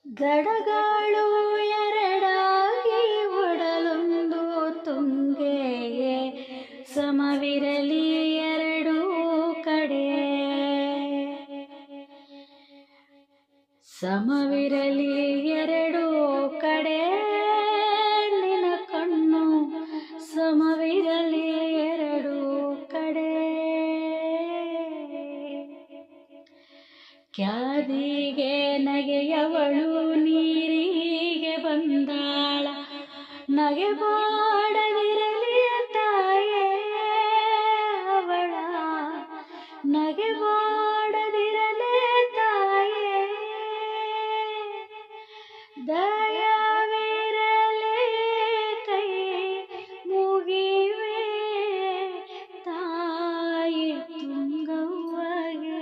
ಗಡಗಳು ಎರಡಾಗಿ ಒಡಲೊಂದು ತುಂಗೆಗೆ ಸಮವಿರಲಿ ಎರಡೂ ಕಡೆ, ಸಮವಿರಲಿ ಎರಡೂ ಕಡೆ ನಿನ್ನ ಕಣ್ಣು ಸಮವಿರಲಿ ಎರಡೂ ಕಡೆ. ಕ್ಯಾದಿಗೆ ನಗೆಯವಳು ನೀರಿಗೆ ಬಂದಾಳ, ನಗೆ ಮಾಡದಿರಲಿ ತಾಯೇ ಅವಳ, ನಗೆ ಮಾಡದಿರಲಿ ತಾಯೇ ದಯವಿರಲಿ ಕೈ ಮುಗಿವೆ ತಾಯಿ ತುಂಗವ್ವಗೆ.